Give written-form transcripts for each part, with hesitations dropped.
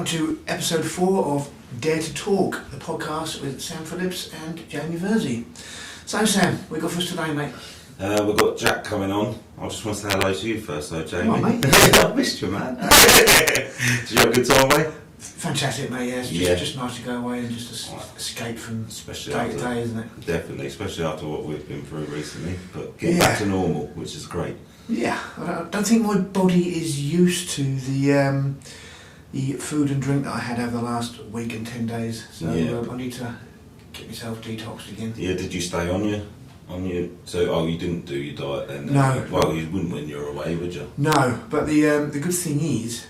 welcome to episode 4 of DareToTalk, the podcast with Sam Phillips and Jamie Verso. So Sam, what we got for us today, mate? We've got Jack coming on. I just want to say hello to you first though, Jamie. Come on, mate. I missed you, man. Did you have a good time, mate? Fantastic, mate, yeah. It's just nice to go away and just escape from day to day, isn't it? Definitely, especially after what we've been through recently. But getting back to normal, which is great. Yeah, I don't think my body is used to the food and drink that I had over the last week and 10 days. So I need to get myself detoxed again. Yeah, did you stay on your... So, you didn't do your diet then? No. Well, you wouldn't when you're away, would you? No, but the good thing is,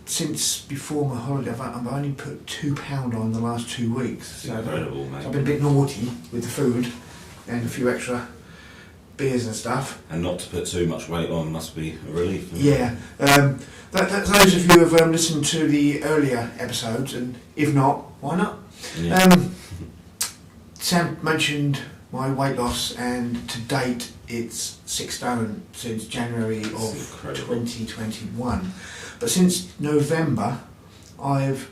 since before my holiday, I've only put £2 on the last 2 weeks. So incredible, mate. So I've been a bit naughty with the food and a few extra beers and stuff. And not to put too much weight on must be a relief. Yeah. Those of you who have listened to the earlier episodes, and if not, why not? Yeah. Sam mentioned my weight loss, and to date it's 6 stone since January of 2021. But since November, I've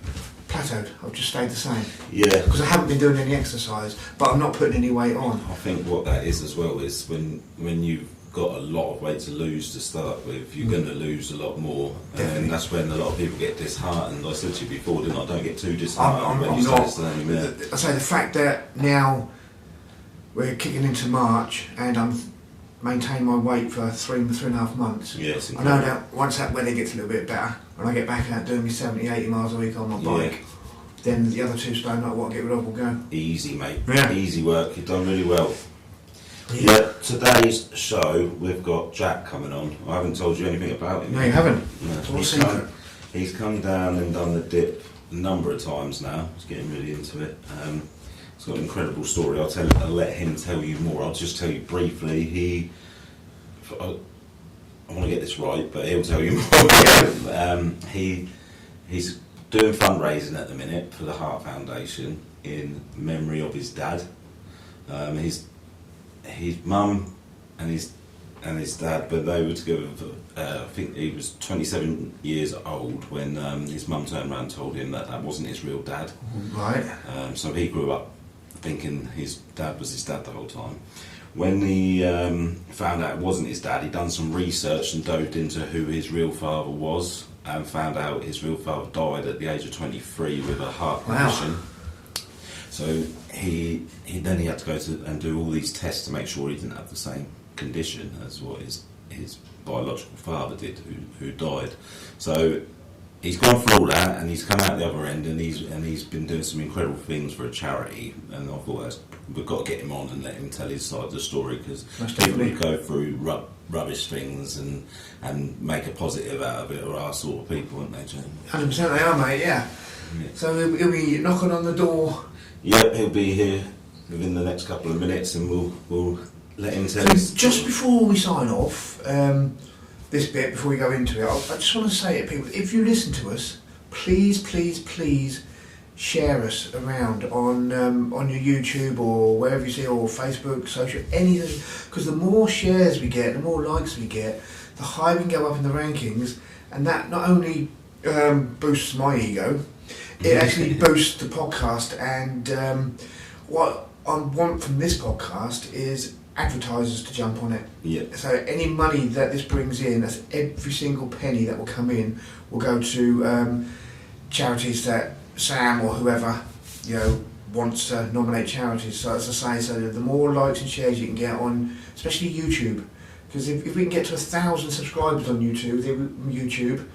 plateaued. I've just stayed the same. Yeah. Because I haven't been doing any exercise, but I'm not putting any weight on. I think what that is as well is when you've got a lot of weight to lose to start with, you're going to lose a lot more. Definitely. And that's when a lot of people get disheartened. I said to you before, didn't I? Don't get too disheartened when I'm you start not. staying there. I say the fact that now we're kicking into March and I'm maintaining my weight for 3.5 months. Yes, I know that once that weather gets a little bit better, when I get back out doing me 70-80 miles a week on my bike, then the other 2 stone that I want to get rid of will go. Easy, mate. Yeah. Easy work. You've done really well. Yeah. Today's show, we've got Jack coming on. I haven't told you anything about him. No, you haven't. No. It's all secret. He's come down and done the dip a number of times now. He's getting really into it. He's got an incredible story. I'll let him tell you more. I'll just tell you briefly. I want to get this right, but he'll tell you more. He's doing fundraising at the minute for the Heart Foundation in memory of his dad. His mum and his dad, but they were together for, I think he was 27 years old when his mum turned around and told him that wasn't his real dad. Right. So he grew up thinking his dad was his dad the whole time. When he found out it wasn't his dad, he'd done some research and dove into who his real father was and found out his real father died at the age of 23 with a heart condition. Wow. So he had to go and do all these tests to make sure he didn't have the same condition as what his biological father did, who died. So he's gone through all that, and he's come out the other end, and he's been doing some incredible things for a charity. And I thought we've got to get him on and let him tell his side of the story, because people who go through rubbish things and make a positive out of it are our sort of people, aren't they, Jamie? 100% they are, mate. Yeah. So he'll be knocking on the door. Yep, he'll be here within the next couple of minutes, and we'll let him tell us. Just before we sign off, this bit, before we go into it, I just want to say to people, if you listen to us, please share us around on your YouTube or wherever you see, or Facebook, social, anything, because the more shares we get, the more likes we get, the higher we can go up in the rankings, and that not only boosts my ego, it actually boosts the podcast. And what I want from this podcast is advertisers to jump on it. Yeah. So any money that this brings in, that's every single penny that will come in, will go to charities that Sam or whoever wants to nominate charities. So as I say, so the more likes and shares you can get on, especially YouTube, because if we can get to 1,000 subscribers on YouTube,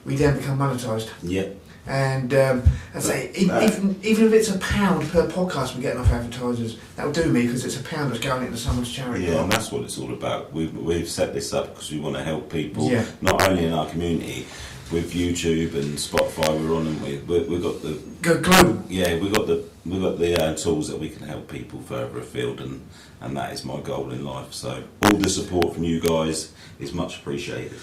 we then become monetised. Yeah. And I say, even if it's £1 per podcast, we get enough advertisers. That'll do me, because it's £1 that's going into someone's charity. Yeah, and that's what it's all about. We've set this up because we want to help people, Yeah. not only in our community, with YouTube and Spotify. We're on, and we've got the go global. Yeah, we've got the tools that we can help people further afield, and that is my goal in life. So all the support from you guys is much appreciated.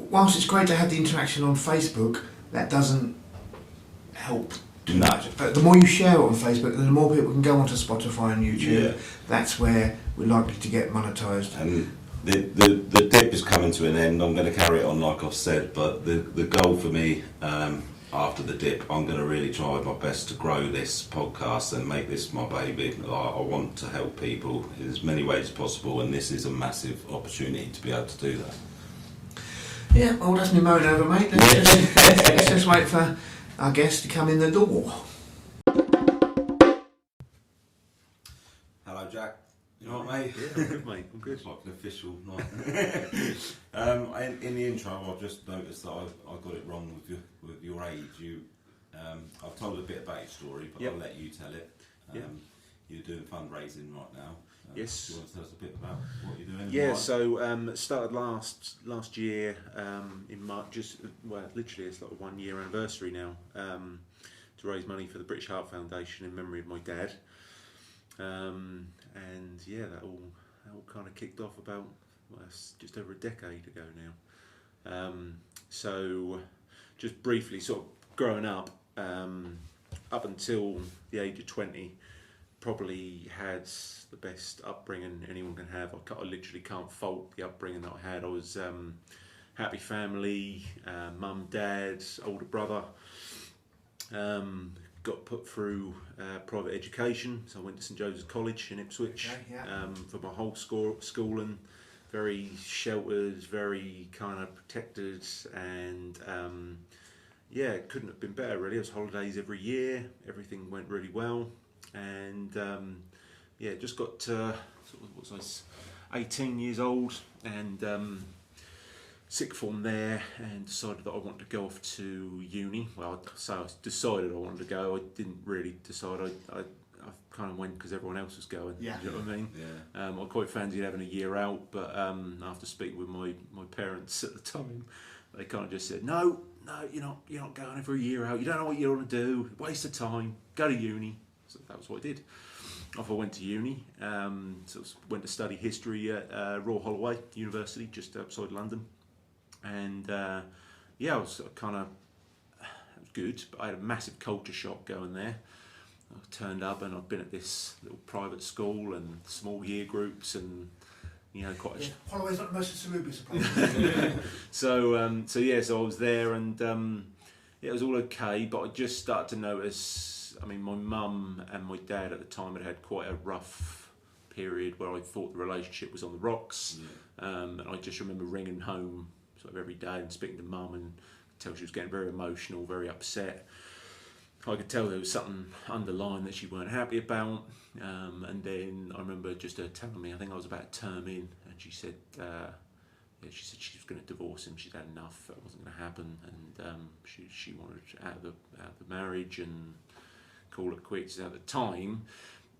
Whilst it's great to have the interaction on Facebook, that doesn't help too much. But the more you share it on Facebook, the more people can go onto Spotify and YouTube. Yeah. That's where we're likely to get monetised. And the dip is coming to an end. I'm going to carry it on like I've said, but the goal for me, I after the dip, I'm going to really try my best to grow this podcast and make this my baby. I want to help people in as many ways as possible, and this is a massive opportunity to be able to do that. Yeah, well, that's me moan over, mate. Let's just wait for our guest to come in the door. Hello, Jack. You all right, mate? Yeah, I'm good, mate. I'm good. It's like an official night. In the intro, I've just noticed that I got it wrong with your age. I've told a bit about your story, but Yep. I'll let you tell it. You're doing fundraising right now. Yes. Do you want to tell us a bit about what you're doing? Yeah, so started last year in March. Literally, it's like a 1 year anniversary now. To raise money for the British Heart Foundation in memory of my dad. And yeah, that all kind of kicked off about just over a decade ago now. So just briefly, sort of growing up until the age of 20, probably had the best upbringing anyone can have. I literally can't fault the upbringing that I had. I was happy family, mum, dad, older brother. Got put through private education, so I went to St Joseph's College in Ipswich. Okay, yeah. For my whole schooling. Very sheltered, very kind of protected, and yeah, it couldn't have been better really. It was holidays every year, everything went really well, and yeah, just got to sort of, 18 years old, and sixth form there, and decided that I wanted to go off to uni. Well, so I decided I wanted to go. I didn't really decide. I kind of went because everyone else was going. Yeah. Do you know what I mean? Yeah. I quite fancied having a year out, but after speaking with my parents at the time, they kind of just said, no, you're not going for a year out. You don't know what you want to do. Waste of time. Go to uni. So that was what I did. Off I went to uni. Went to study history at Royal Holloway University, just outside London. And yeah, I was kind of, it was good, but I had a massive culture shock going there. I turned up and I'd been at this little private school and small year groups, and quite. Yeah, Holloway's not the most salubrious of places. So I was there, and it was all okay, but I just started to notice. I mean, my mum and my dad at the time had quite a rough period where I thought the relationship was on the rocks, and I just remember ringing home sort of every day and speaking to mum, and I could tell she was getting very emotional, very upset. I could tell there was something underlying that she weren't happy about, and then I remember just her telling me, I think I was about a term in, and she said she was going to divorce him. She'd had enough. That wasn't going to happen, and she wanted out of the marriage and call it quits. At the time,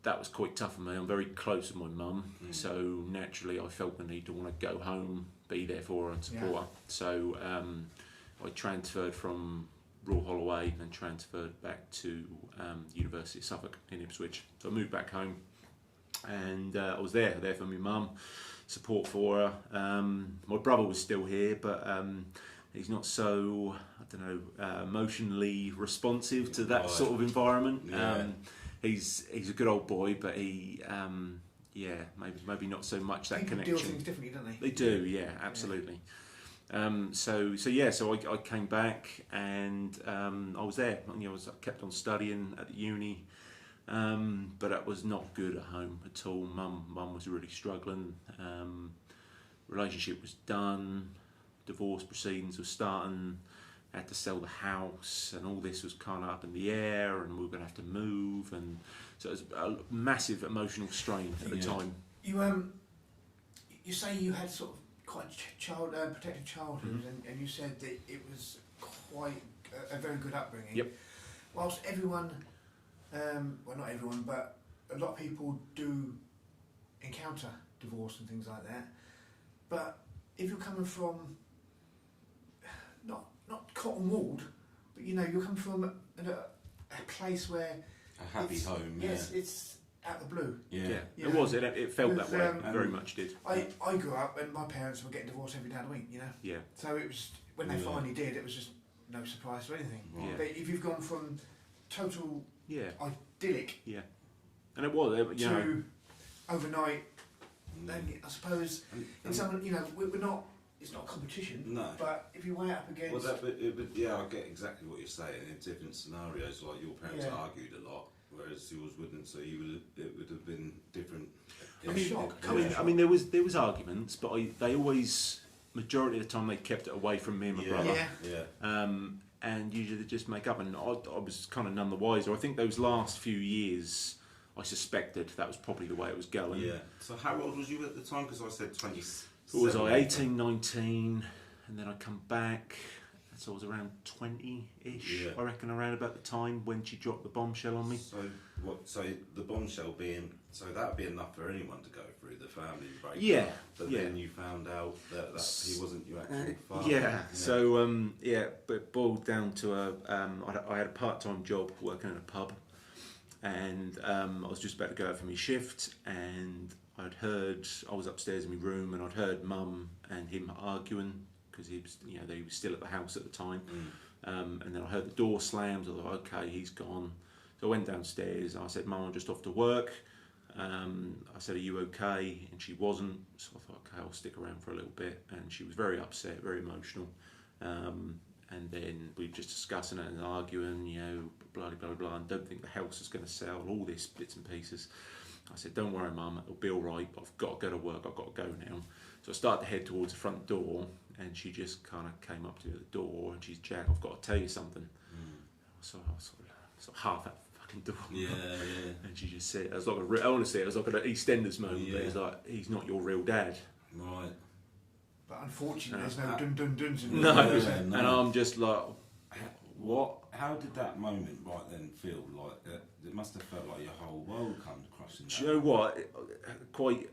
that was quite tough for me. I'm very close with my mum, so naturally I felt the need to want to go home, be there for her and support her. So I transferred from Royal Holloway and transferred back to University of Suffolk in Ipswich. So I moved back home, and I was there for my mum, support for her. My brother was still here, but he's not so, I don't know, emotionally responsive to that sort of environment. Yeah. He's a good old boy, but he maybe not so much that People connection. deal things differently, don't they? They do, yeah, absolutely. So I came back, and I was there. I kept on studying at the uni, but that was not good at home at all. Mum was really struggling. Relationship was done. Divorce proceedings were starting. Had to sell the house, and all this was kind of up in the air, and we were going to have to move, and so it was a massive emotional strain at the time. You say you had sort of quite a protected childhood, and you said that it was quite a very good upbringing. Yep. Whilst everyone, well, not everyone, but a lot of people do encounter divorce and things like that. But if you're coming from not cotton wooled, but you're coming from a place where A happy home. Yes, it's out of the blue. Yeah. It was. It felt that way. Very much did. I grew up and my parents were getting divorced every day of the week. Yeah. So it was when they finally did. It was just no surprise to anything. Right. But if you've gone from total idyllic and it was to overnight, then I suppose in some we're not it's not a competition. No. But if you weigh it up against, yeah, I get exactly what you're saying. In different scenarios, like your parents Yeah. argued a lot, whereas yours wouldn't. So it would have been different. I mean, there was arguments, but they always, majority of the time, they kept it away from me and my brother. Yeah. And usually they just make up. And I was kind of none the wiser. I think those last few years, I suspected that was probably the way it was going. Yeah. So how old was you at the time? Because I said 20. So was I 18, 19, and then I come back. So I was around 20-ish, Yeah. I reckon, around about the time when she dropped the bombshell on me. So what? So the bombshell being, so that'd be enough for anyone to go through the family breakdown. Yeah. But yeah. then you found out that he wasn't your actual father. Yeah. So but it boiled down to I had a part-time job working in a pub, and I was just about to go out for my shift, and I was upstairs in my room, and I'd heard Mum and him arguing because he was still at the house at the time, and then I heard the door slams. I thought, okay, he's gone. So I went downstairs. I said, Mum, I'm just off to work. I said, are you okay? And she wasn't. So I thought, okay, I'll stick around for a little bit. And she was very upset, very emotional. And then we were just discussing it and arguing, blah, blah, blah, and don't think the house is going to sell, all this bits and pieces. I said, don't worry, Mum, it'll be all right, but I've got to go to work, I've got to go now. So I started to head towards the front door, and she just kind of came up to the door, and she's, Jack, I've got to tell you something. So I was sort of half at the fucking door. Yeah. And she just said, honestly, it was like an EastEnders moment, but it's like, he's not your real dad. Right. But unfortunately, there's no dun-dun-duns in No, it. and I'm just like, what? How did that moment right then feel like? It must have felt like your whole world comes crashing down. Do you know what? Quite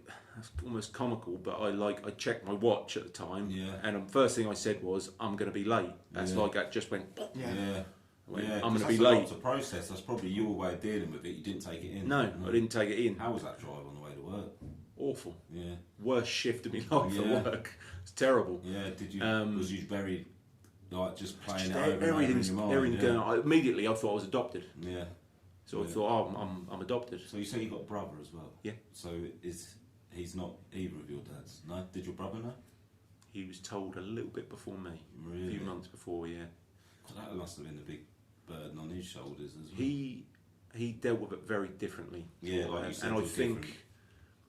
almost comical, but I checked my watch at the time, and the first thing I said was, I'm going to be late. That's like that just went. Yeah. I'm going to be that's late. A lot to process. That's probably your way of dealing with it. You didn't take it in. No, I didn't take it in. How was that drive on the way to work? Awful. Yeah. Worst shift of my life at work. It's terrible. Yeah. Did you? Was you very just playing it over everything's in your mind? going. Immediately, I thought I was adopted. Yeah. So I thought, I'm adopted. So you say you got a brother as well? Yeah. So he's not either of your dads? No. Did your brother know? He was told a little bit before me. Really? A few months before, yeah. So that must have been a big burden on his shoulders as well. He dealt with it very differently. Yeah, like you said, and I different. think,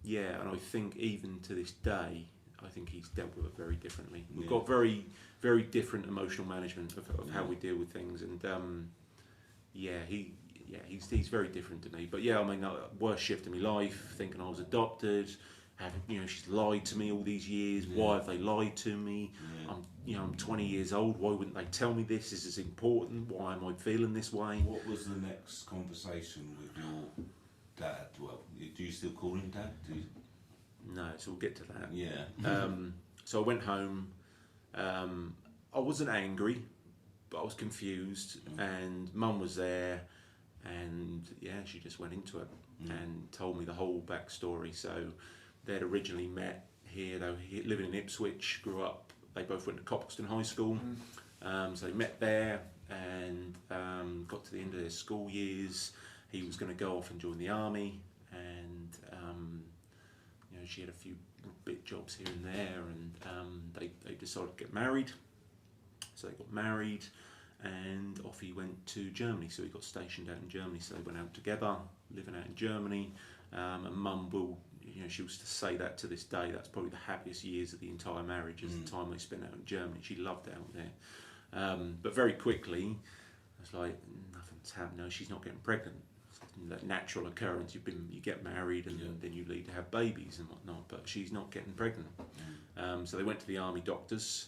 and I think even to this day, I think he's dealt with it very differently. We've got very, very different emotional management of how we deal with things, and he's very different to me. But yeah, I mean, worst shift in my life, thinking I was adopted. She's lied to me all these years. Why have they lied to me? I'm 20 years old. Why wouldn't they tell me this? This is important. Why am I feeling this way? What was the next conversation with your dad? Well, do you still call him Dad? No, so we'll get to that. Yeah. So I went home. I wasn't angry, but I was confused. And Mum was there, and she just went into it and told me the whole backstory. So they'd originally met here. They were living in Ipswich, grew up. They both went to Copleston High School. So they met there and got to the end of their school years. He was going to go off and join the army, and she had a few bit jobs here and there, and they decided to get married. So they got married, and off he went to Germany. So he got stationed out in Germany. So they went out together, living out in Germany. And Mum will, she was to say that to this day. That's probably the happiest years of the entire marriage, is the time they spent out in Germany. She loved it out there. But very quickly, I was like, nothing's happened. No, she's not getting pregnant. That natural occurrence. You get married, and then you lead to have babies and whatnot. But she's not getting pregnant. So they went to the army doctors.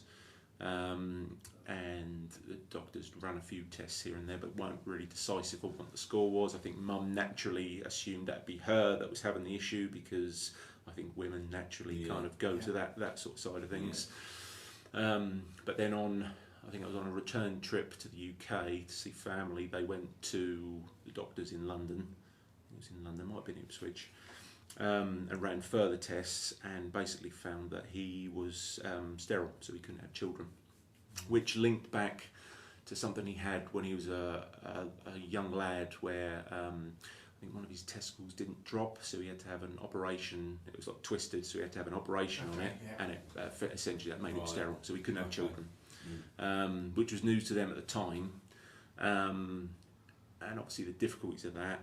And the doctors ran a few tests here and there, but weren't really decisive on what the score was. I think Mum naturally assumed that'd be her that was having the issue, because I think women naturally kind of go to that sort of side of things. But then I think I was on a return trip to the UK to see family. They went to the doctors in London. It was in London, might have been Ipswich. And ran further tests, and basically found that he was sterile, so he couldn't have children, which linked back to something he had when he was a young lad, where think one of his testicles didn't drop, so he had to have an operation. It was like twisted, so he had to have an operation on it, and it essentially that made him sterile, so he couldn't have children, which was news to them at the time. And obviously the difficulties of that,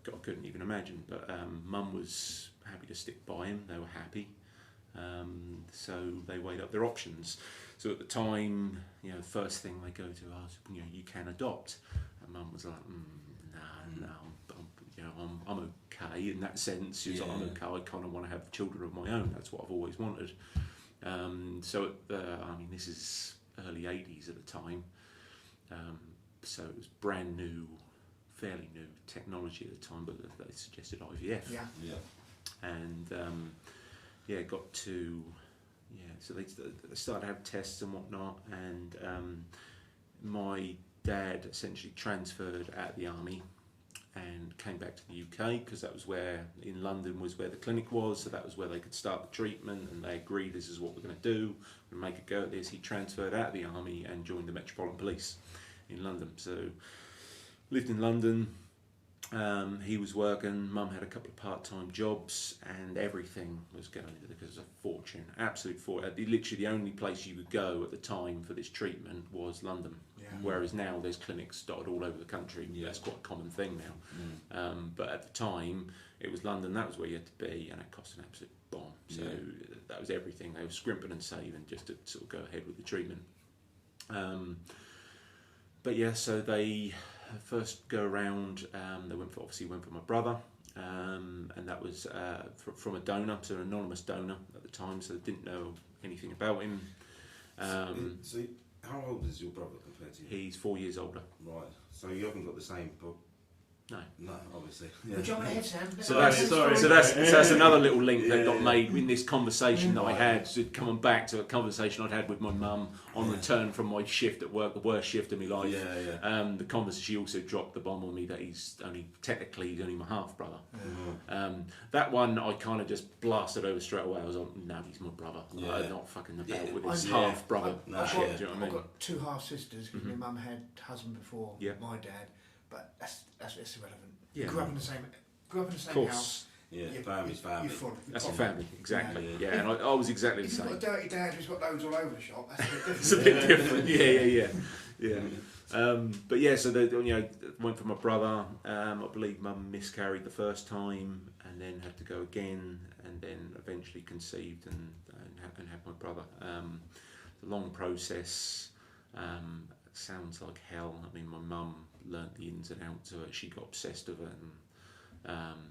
I couldn't even imagine. But Mum was happy to stick by him. They were happy, so they weighed up their options. So at the time, the first thing they go to us, you can adopt, and Mum was like, no, I'm okay in that sense. She was like, I'm okay. I kind of want to have children of my own. That's what I've always wanted. So this is early '80s at the time. So it was brand new, fairly new technology at the time, but they suggested IVF. And got to, so they started to have tests and whatnot, and my dad essentially transferred out of the army and came back to the UK, because that was where, in London was where the clinic was, so that was where they could start the treatment, and they agreed this is what we're going to do, and make a go at this. He transferred out of the army and joined the Metropolitan Police in London. So lived in London, he was working, Mum had a couple of part-time jobs, and everything was going because of a fortune, absolute fortune. Literally the only place you could go at the time for this treatment was London, whereas now there's clinics dotted all over the country. That's quite a common thing now. But at the time it was London, that was where you had to be, and it cost an absolute bomb. So that was everything. They were scrimping and saving just to sort of go ahead with the treatment. So they first go around, they went for my brother, and that was from a donor, so an anonymous donor at the time, so they didn't know anything about him. So how old is your brother compared to you? He's 4 years older. Right, so you haven't got the same No, obviously. Would you want to head, Sam? So that's another little link that got made in this conversation that I had, so coming back to a conversation I'd had with my mum on return from my shift at work, the worst shift of my life. The conversation, she also dropped the bomb on me that he's only my half brother. That one I kind of just blasted over straight away. I was like, no, he's my brother. I'm not fucking about with his half brother. I've got two half sisters, because my mum had husband before my dad. But that's irrelevant. Grew up in the same house. Family's family. That's your family, exactly. And I was exactly the same. If you've got a dirty dad who's got loads all over the shop, that's a bit different. It's a bit different. So they went for my brother. I believe Mum miscarried the first time, and then had to go again, and then eventually conceived and had my brother. It's a long process. Sounds like hell. I mean, my mum learnt the ins and outs of it. She got obsessed with it, and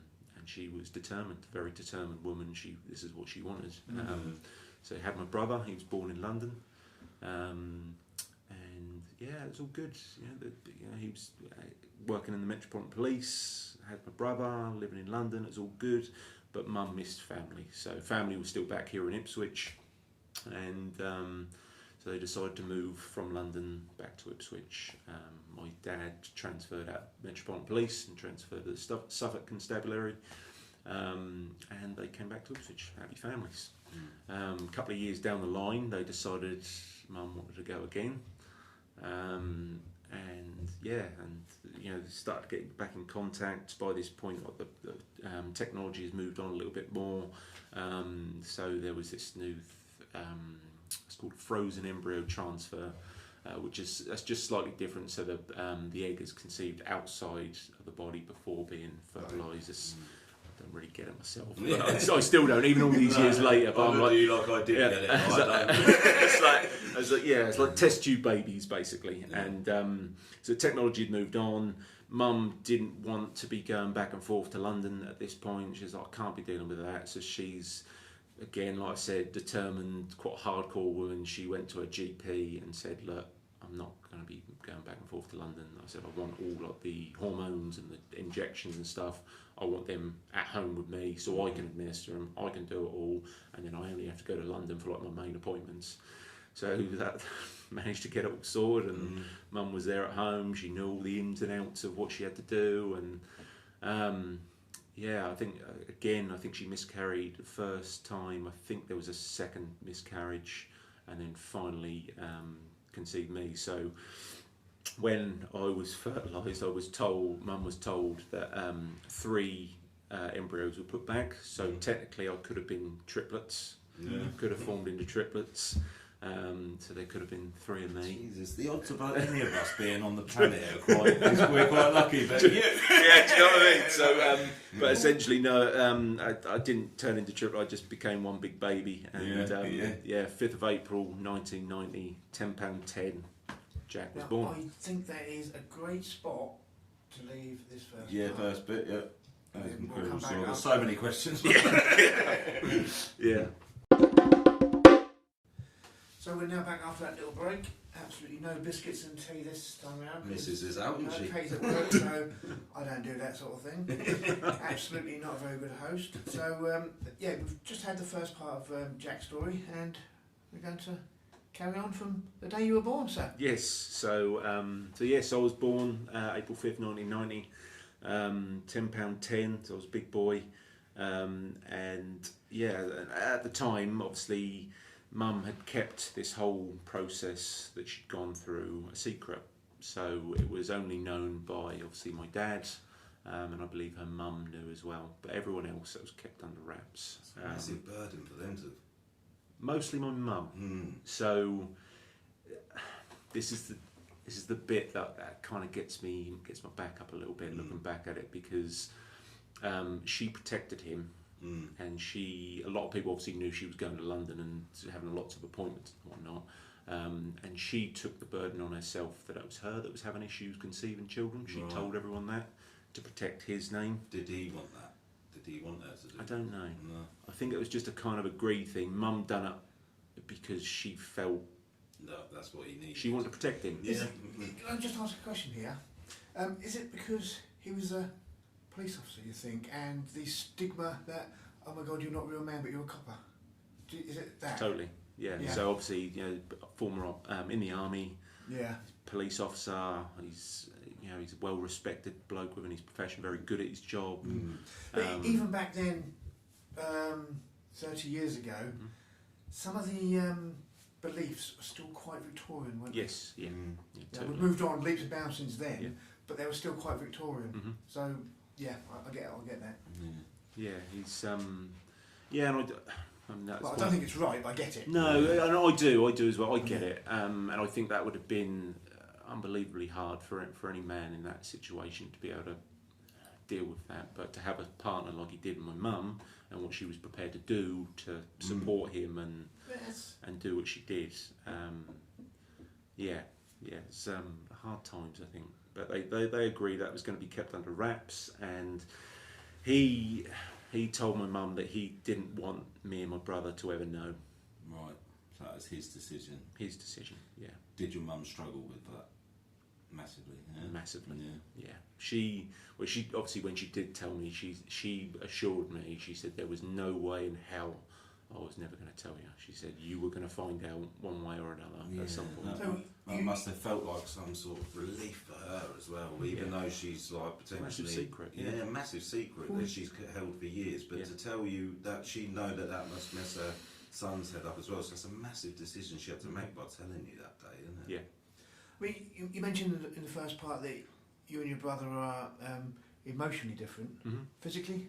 she was determined, very determined woman. This is what she wanted. So I had my brother. He was born in London, and it was all good. He was working in the Metropolitan Police. I had my brother living in London. It was all good, but Mum missed family. So family was still back here in Ipswich, and so they decided to move from London back to Ipswich. My dad transferred out Metropolitan Police and transferred to the Suffolk Constabulary, and they came back to Ipswich, happy families. A couple of years down the line, they decided Mum wanted to go again, they started getting back in contact. By this point, the technology has moved on a little bit more, so there was this new it's called frozen embryo transfer, that's just slightly different. So the egg is conceived outside of the body before being fertilised. I don't really get it myself. I still don't, even all these years later. But I'm like, I did get it. It's like test tube babies basically. And so technology had moved on. Mum didn't want to be going back and forth to London at this point. She's like, I can't be dealing with that. So she's, again, like I said, determined, quite a hardcore woman. She went to her GP and said, look, I'm not going to be going back and forth to London. I said, I want all like the hormones and the injections and stuff. I want them at home with me so I can administer them. I can do it all. And then I only have to go to London for like my main appointments. So that managed to get it all sorted, and Mum was there at home. She knew all the ins and outs of what she had to do, and I think she miscarried the first time. I think there was a second miscarriage, and then finally conceived me. So when I was fertilised, Mum was told that 3 embryos were put back. So technically, I could have been triplets. Could have formed into triplets. So there could have been 3 of me. Jesus, the odds about any of us being on the planet are we're quite lucky. But yeah, do you know what I mean? So, but essentially, no, I didn't turn into triplets. I just became one big baby. And 5th of April 1990, £10.10. Jack was born. I think that is a great spot to leave this first. First bit. Yeah, that is We'll incredible. come back There's up. so many questions. Yeah. So we're now back after that little break. Absolutely no biscuits and tea this time around. Mrs. is out, isn't she? Kay's at work, so I don't do that sort of thing. Absolutely not a very good host. So we've just had the first part of Jack's story, and we're going to carry on from the day you were born, sir. Yes. So I was born April 5th, 1990. £10.10. So I was a big boy, and at the time, obviously, Mum had kept this whole process that she'd gone through a secret. So it was only known by obviously my dad, and I believe her mum knew as well. But everyone else, it was kept under wraps. It's a massive burden for them to. Mostly my mum. So this is the bit that kind of gets my back up a little bit looking back at it, because she protected him, and a lot of people obviously knew she was going to London and having lots of appointments and whatnot, and she took the burden on herself that it was her that was having issues conceiving children. She told everyone that to protect his name. Did he want that? Did he want her to do I don't know. No. I think it was just a kind of a greed thing. Mum done it because she felt that's what he needed. she wanted to protect him. Can I just ask a question here? Is it because he was a police officer, you think, and the stigma that, oh my God, you're not a real man, but you're a copper? Is it that? Totally. Yeah. So obviously, former in the army, police officer. He's a well-respected bloke within his profession, very good at his job. But even back then, 30 years ago, some of the beliefs were still quite Victorian, weren't they? Yes. Yeah. We've moved on leaps and bounds since then, but they were still quite Victorian. So I get that. Yeah. He's and I don't think it's right, but I get it. No, and I do as well. I get it, and I think that would have been unbelievably hard for any man in that situation to be able to deal with that. But to have a partner like he did with my mum, and what she was prepared to do to support him and do what she did, it's hard times, I think. But they agreed that was going to be kept under wraps, and he told my mum that he didn't want me and my brother to ever know. Right, so that was his decision. His decision, yeah. Did your mum struggle with that? Massively, yeah. Massively, yeah. She obviously, when she did tell me, she assured me. She said there was no way in hell I was never going to tell you. She said you were going to find out one way or another at some point. That must have felt like some sort of relief for her as well, even though she's like potentially massive secret. Yeah, massive secret that she's held for years. But to tell you that she know that must mess her son's head up as well. So it's a massive decision she had to make by telling you that day, isn't it? Yeah. I mean, you mentioned in the first part that you and your brother are emotionally different. Physically?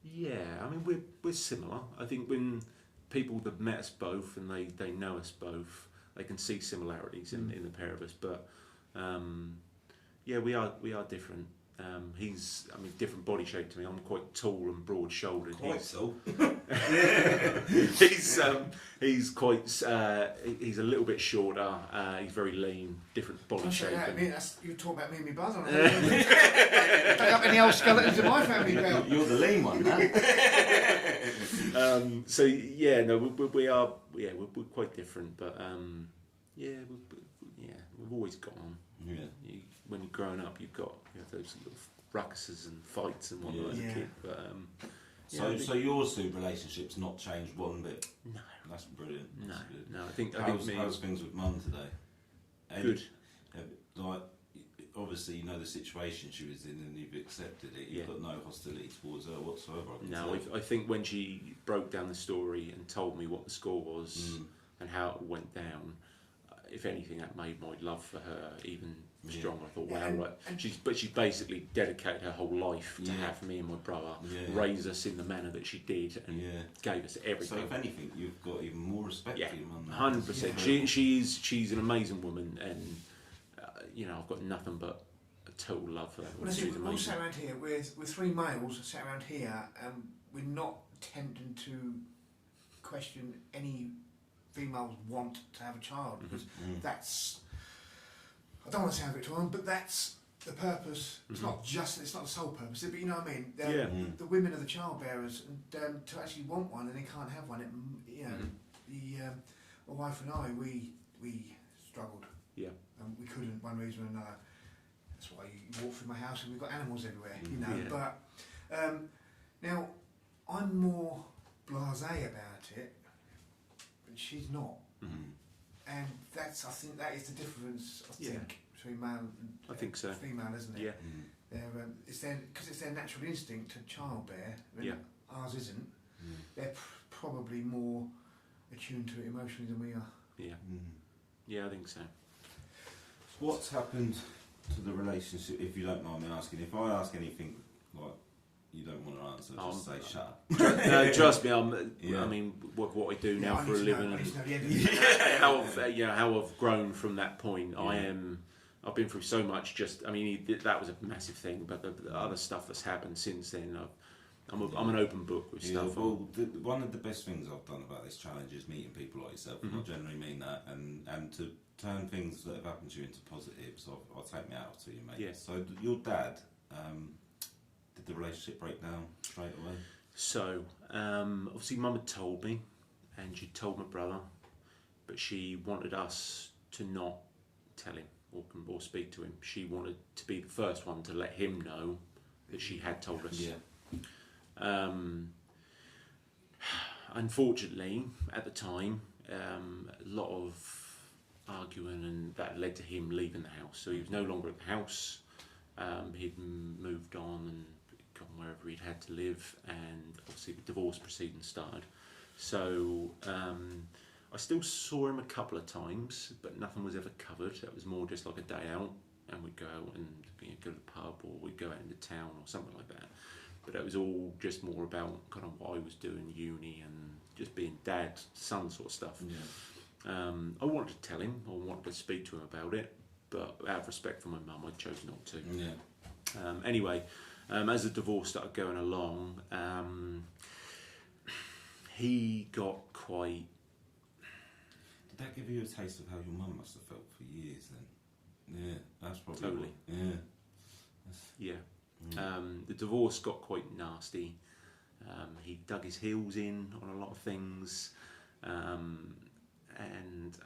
Yeah, I mean, we're similar. I think when people that met us both and they know us both, they can see similarities in the pair of us. But we are different. He's, different body shape to me. I'm quite tall and broad-shouldered. Quite tall. He's quite. He's a little bit shorter. He's very lean. Different body shape. You talk about me and my brother. I don't have any old skeletons in my family now. You're the lean one, man. We're quite different, but we've always got on. Yeah. When you're growing up, you have those little ruckuses and fights and whatnot as a kid. But so your two relationships not changed one bit. No, that's brilliant. No, that's good. No. I think how's things with Mum today? Good. Obviously, you know the situation she was in, and you've accepted it. You've got no hostility towards her whatsoever. I think when she broke down the story and told me what the score was and how it went down, if anything, that made my love for her even Yeah. stronger. I thought, Yeah, wow, right. She's basically dedicated her whole life to Yeah. have me and my brother, Yeah. raise us in the manner that she did, and Yeah. gave us So everything. if anything, you've got even more respect Yeah, for your mum. 100%. Yeah. She's an amazing woman, and you know, I've got nothing but a total love for that Well, woman. see, She's we're all sat amazing. around here with three males sat around here, and we're not tempting to question any females want to have a child, because that's, I don't want to sound Victorian, but that's the purpose. It's not it's not the sole purpose, but you know what I mean. Yeah. The women are the childbearers, and to actually want one and they can't have one, you know, my wife and I, we struggled. Yeah. And we couldn't, one reason or another. That's why you walk through my house and we've got animals everywhere, you know. Yeah. But now I'm more blasé about it, but she's not. And I think that is the difference. I think between male and I think so. female, isn't it? Yeah. Because it's their natural instinct to childbear. And Yeah. ours isn't. They're probably more attuned to it emotionally than we are. Yeah. Yeah, I think so. What's happened to the relationship, if you don't mind me asking? If I ask anything like you don't want to answer, just say shut up. No, trust me. Yeah. I mean, what I do Yeah, now I for a need to living, know- I and need to know the end of it. how I've grown from that point. Yeah. I've been through so much. That was a massive thing, but the other stuff that's happened since then, I'm an open book with stuff. Well, one of the best things I've done about this challenge is meeting people like yourself, and I generally mean that, and to turn things that have happened to you into positives. I'll take me out to you, mate. Yeah. So your dad, did the relationship break down straight away? So, obviously Mum had told me, and she told my brother, but she wanted us to not tell him or speak to him. She wanted to be the first one to let him know that she had told us. Yeah. Unfortunately, at the time, a lot of arguing, and that led to him leaving the house. So he was no longer at the house. He'd moved on and gone wherever he'd had to live, and obviously the divorce proceedings started. So I still saw him a couple of times, but nothing was ever covered. That was more just like a day out, and we'd go out and go to the pub, or we'd go out into town or something like that. But it was all just more about kind of what I was doing, uni, and just being dad, son sort of stuff. Yeah. I wanted to tell him, I wanted to speak to him about it, but out of respect for my mum, I chose not to. Yeah. Anyway, as the divorce started going along, he got quite... Did that give you a taste of how your mum must have felt for years then? Yeah, that's probably... Totally. Yeah. Yeah. The divorce got quite nasty. He dug his heels in on a lot of things, and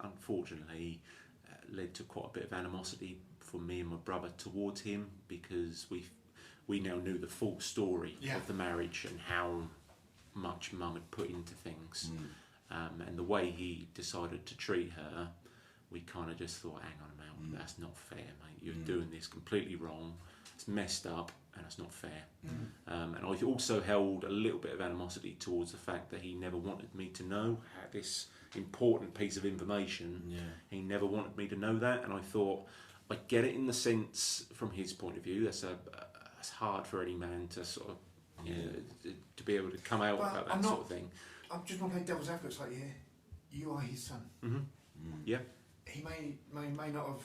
unfortunately led to quite a bit of animosity for me and my brother towards him, because we now knew the full story of the marriage and how much Mum had put into things, and the way he decided to treat her. We kind of just thought, hang on a minute, that's not fair, mate. You're doing this completely wrong. It's messed up, and it's not fair. And I also held a little bit of animosity towards the fact that he never wanted me to know this important piece of information. Yeah. He never wanted me to know that, and I thought, I get it in the sense from his point of view. That's hard for any man to sort of to be able to come out about that sort of thing. I'm just want to play devil's advocate slightly here. You are his son. Yeah. He may not have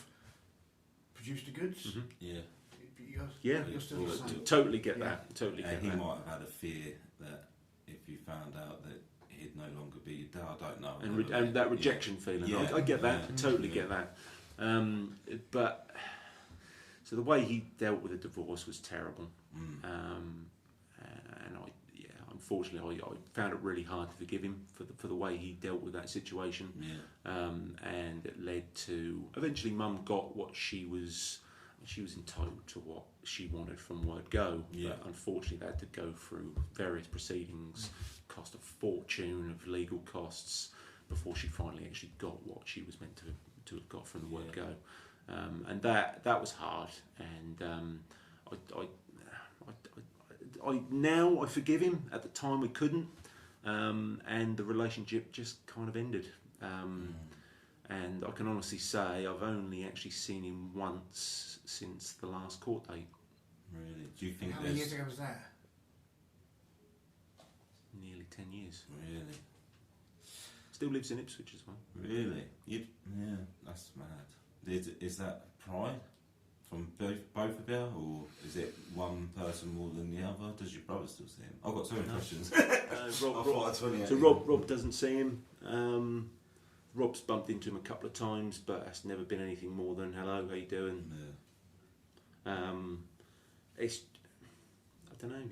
produced the goods. Yeah. But you're still his son. Totally get that. Totally get And he that. might have had a fear that if you found out that he'd no longer be your dad, I don't know. And that rejection feeling. Yeah. I get that. I totally get that. But so the way he dealt with the divorce was terrible. And unfortunately, I found it really hard to forgive him for the way he dealt with that situation. Yeah. And it led to eventually Mum got what she was entitled to, what she wanted from word go. Yeah. But unfortunately, they had to go through various proceedings, cost a fortune of legal costs before she finally actually got what she was meant to have got from the word go. And that was hard. And I forgive him. At the time, we couldn't, and the relationship just kind of ended. and I can honestly say I've only actually seen him once since the last court date. Really? Do you think How many years ago was that? Nearly 10 years. Really? Still lives in Ipswich as well. Really? Yeah, that's mad. Is that pride from both of you, or is it one person more than the other? Does your brother still see him? I've got so many questions. Rob doesn't see him. Rob's bumped into him a couple of times, but that's never been anything more than hello, how you doing? Yeah. It's, I don't know.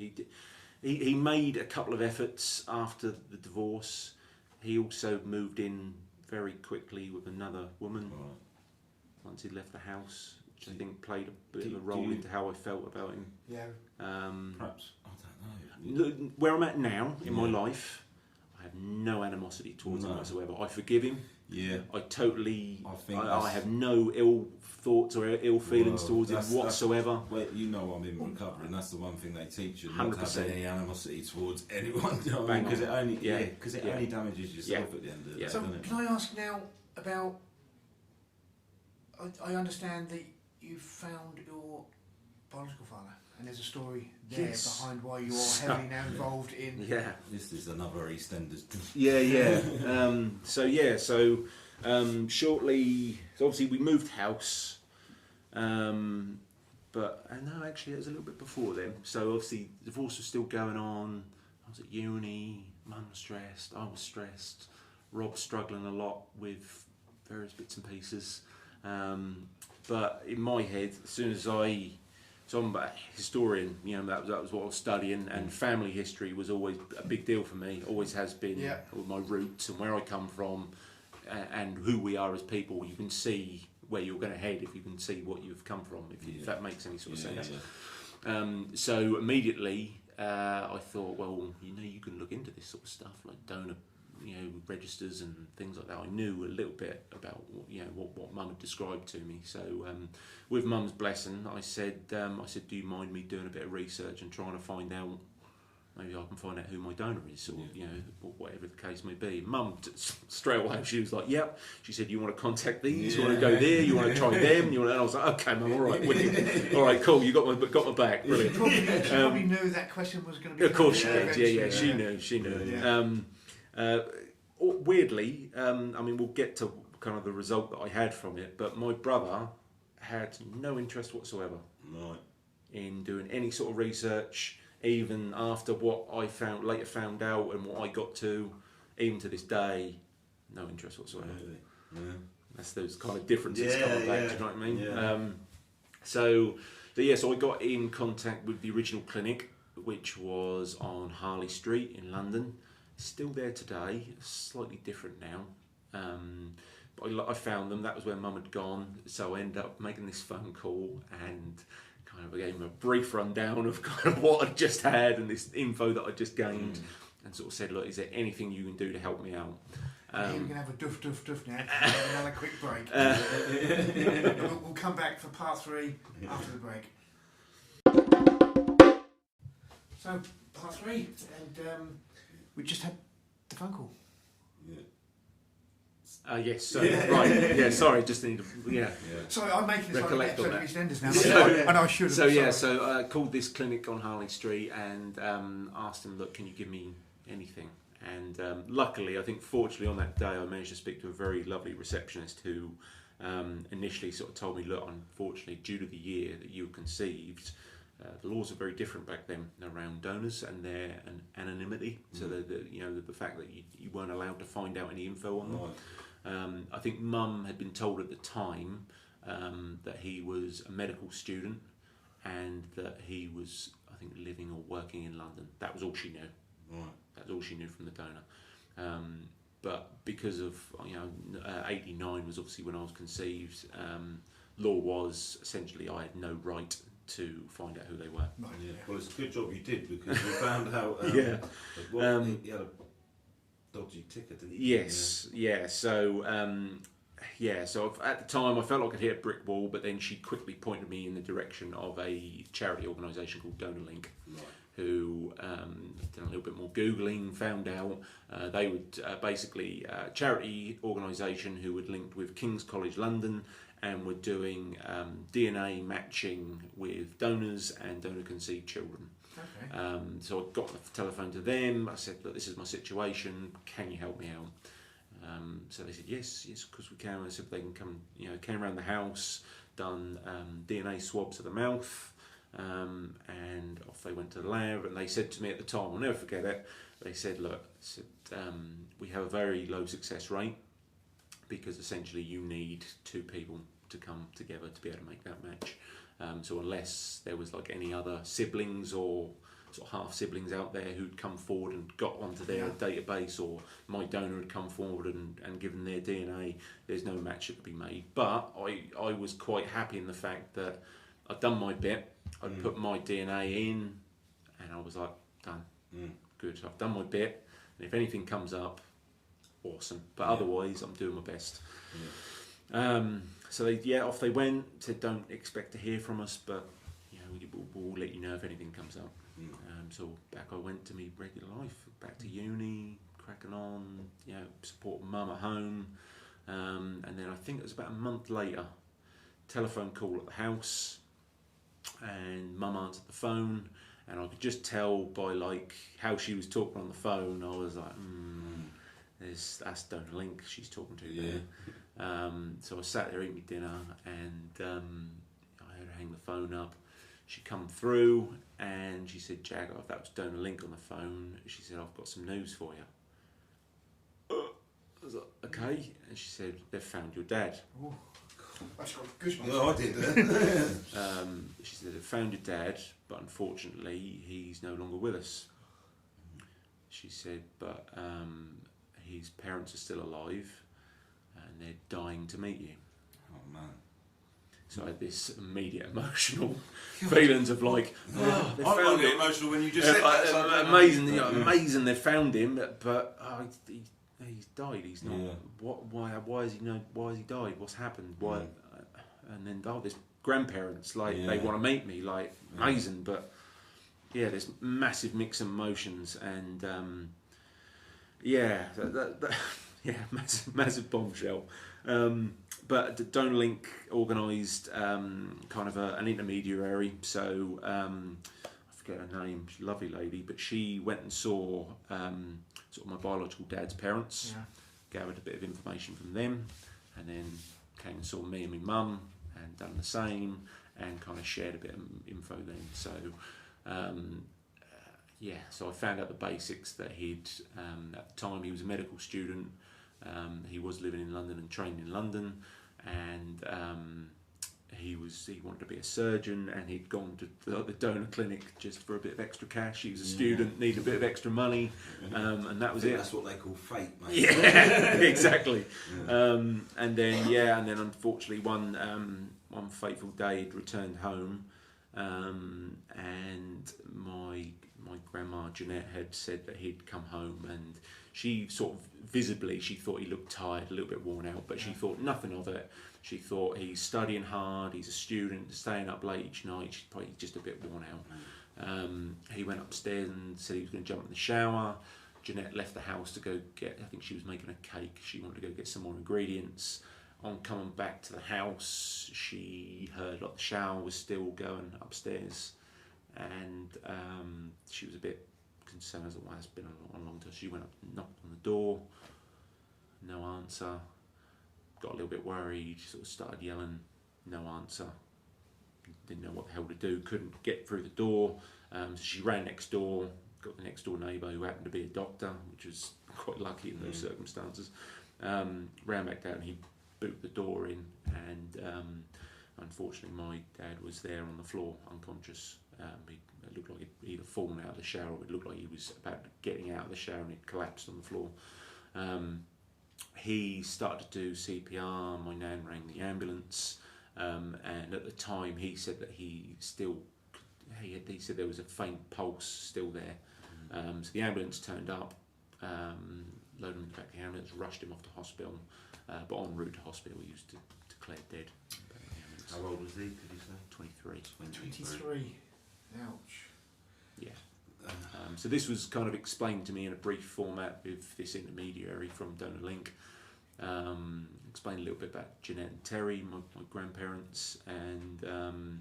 He made a couple of efforts after the divorce. He also moved in very quickly with another woman once he left the house, which I think played a bit of a role into how I felt about him. Yeah. Perhaps, I don't know. Where I'm at now in my life, I have no animosity towards him whatsoever. I forgive him. Yeah. I have no ill thoughts or ill feelings towards him whatsoever. Well, you know I'm in recovery, and that's the one thing they teach you, 100%. not to have any animosity towards anyone. Because it only damages yourself at the end of the day. So doesn't it? can I ask now about? I understand that you found your biological father, and there's a story there behind why you are heavily now involved in. Yeah. This is another EastEnders. Shortly, so obviously we moved house, but no, actually it was a little bit before then. So obviously the divorce was still going on. I was at uni, Mum was stressed, I was stressed, Rob struggling a lot with various bits and pieces. But in my head, as soon as so I'm a historian, that was what I was studying, and family history was always a big deal for me, always has been, with my roots and where I come from, and who we are as people. You can see where you're going to head if you can see what you've come from, if that makes any sort of sense. Yeah. So immediately I thought, well, you can look into this sort of stuff, like donor registers and things like that. I knew a little bit about what Mum had described to me. So with Mum's blessing, I said, do you mind me doing a bit of research and trying to find out, maybe I can find out who my donor is, or whatever the case may be. Mum straight away, she was like, yep. She said, you want to contact these? You want to go there? You want to try them? And I was like, okay, Mum, all right, all right, cool. You got my back. Brilliant. She probably knew that question was going to be. Of course she did. Yeah. She knew. Yeah. Weirdly, we'll get to kind of the result that I had from it, but my brother had no interest whatsoever in doing any sort of research, even after what I later found out and what I got to, even to this day, no interest whatsoever. Really? Yeah. That's those kind of differences coming back, do you know what I mean? Yeah. So I got in contact with the original clinic, which was on Harley Street in London. Still there today, slightly different now. But I found them, that was where Mum had gone, so I ended up making this phone call and kind of gave him a brief rundown of kind of what I'd just had and this info that I'd just gained, and sort of said, look, is there anything you can do to help me out? We're going to have a duff now, another quick break. We'll come back for part 3 after the break. So, part 3, and we just had the phone call. Yes, so, right, yeah, sorry, just need to, Sorry, I'm making this like episode of EastEnders now, and I should have. So I called this clinic on Harley Street and asked them, look, can you give me anything? And luckily, I think fortunately on that day, I managed to speak to a very lovely receptionist who initially sort of told me, look, unfortunately, due to the year that you were conceived, the laws are very different back then around donors and their anonymity. So the fact that you weren't allowed to find out any info on them. I think Mum had been told at the time that he was a medical student and that he was, I think, living or working in London. That was all she knew. Right. That's all she knew from the donor. But because of 89 was obviously when I was conceived. Law was essentially I had no right to find out who they were. Right, yeah. Well, it's a good job you did, because we found out. He had a dodgy ticket, didn't he? Yes, So at the time I felt like I'd hit a brick wall, but then she quickly pointed me in the direction of a charity organisation called Donor Link, Right. who done a little bit more Googling, found out they would basically a charity organisation who would linked with King's College London and were doing DNA matching with donors and donor-conceived children. Okay. So I got on the telephone to them. I said, look, this is my situation. Can you help me out? So they said, yes, of course we can. I said they can come, came around the house, done DNA swabs of the mouth, and off they went to the lab. And they said to me at the time, I'll never forget it, they said, look, we have a very low success rate because essentially you need two people to come together to be able to make that match. So unless there was like any other siblings or sort of half siblings out there who'd come forward and got onto their database, or my donor had come forward and given their DNA, there's no match that could be made. But I was quite happy in the fact that I'd done my bit, I'd put my DNA in, and I was like, done, good, I've done my bit, and if anything comes up, awesome, but otherwise I'm doing my best. So off they went, said don't expect to hear from us, but we'll let you know if anything comes up. So back I went to me regular life, back to uni, cracking on, support mum at home, and then I think it was about a month later, telephone call at the house, and mum answered the phone, and I could just tell by like how she was talking on the phone, I was like, that's Donor Link she's talking to there. So I sat there eating my dinner, and I had her hang the phone up. She come through and she said, Jag, that was Donor Link on the phone. She said, I've got some news for you. I was like, okay. And she said, they've found your dad. Oh, that's got goosebumps. No, I did. She said, they've found your dad, but unfortunately he's no longer with us. She said, but his parents are still alive and they're dying to meet you. Oh man. So I had this immediate emotional feelings of like, they I found got him. emotional when you just said that. So Amazing, amazing they found him, but he's died. He's not. Why has he died? What's happened? Why? And then this grandparents they want to meet me, amazing, but there's massive mix of emotions, and massive bombshell. But Donor Link organised kind of an intermediary, so I forget her name, she's a lovely lady, but she went and saw sort of my biological dad's parents, gathered a bit of information from them, and then came and saw me and my mum and done the same, and kind of shared a bit of info then. So so I found out the basics that he'd, at the time he was a medical student, he was living in London and trained in London, and he wanted to be a surgeon, and he'd gone to the donor clinic just for a bit of extra cash. He was a student, needed a bit of extra money, and that was it. That's what they call fate, mate. Yeah, exactly. And then unfortunately one fateful day he'd returned home, and my grandma Jeanette had said that he'd come home, and she sort of visibly, she thought he looked tired, a little bit worn out, but she thought nothing of it. She thought he's studying hard, he's a student, staying up late each night, she's probably just a bit worn out. He went upstairs and said he was going to jump in the shower. Jeanette left the house to go get, I think she was making a cake, she wanted to go get some more ingredients. On coming back to the house, she heard like the shower was still going upstairs, and she was a bit concerned as well. It's been a long time. She went up, knocked on the door, no answer. Got a little bit worried. Sort of started yelling, no answer. Didn't know what the hell to do. Couldn't get through the door. So she ran next door. Got the next door neighbour who happened to be a doctor, which was quite lucky in those circumstances. Ran back down. He booted the door in, and unfortunately, my dad was there on the floor, unconscious. It looked like he'd either fallen out of the shower, or it looked like he was about getting out of the shower and he'd collapsed on the floor. He started to do CPR, my nan rang the ambulance, and at the time he said that he said there was a faint pulse still there. So the ambulance turned up, loaded him in the back of the ambulance, rushed him off to hospital, but en route to hospital he was declared dead. How old was he, did you say? 23. 23. Ouch. Yeah. So this was kind of explained to me in a brief format with this intermediary from Donor Link. Explained a little bit about Jeanette and Terry, my grandparents, and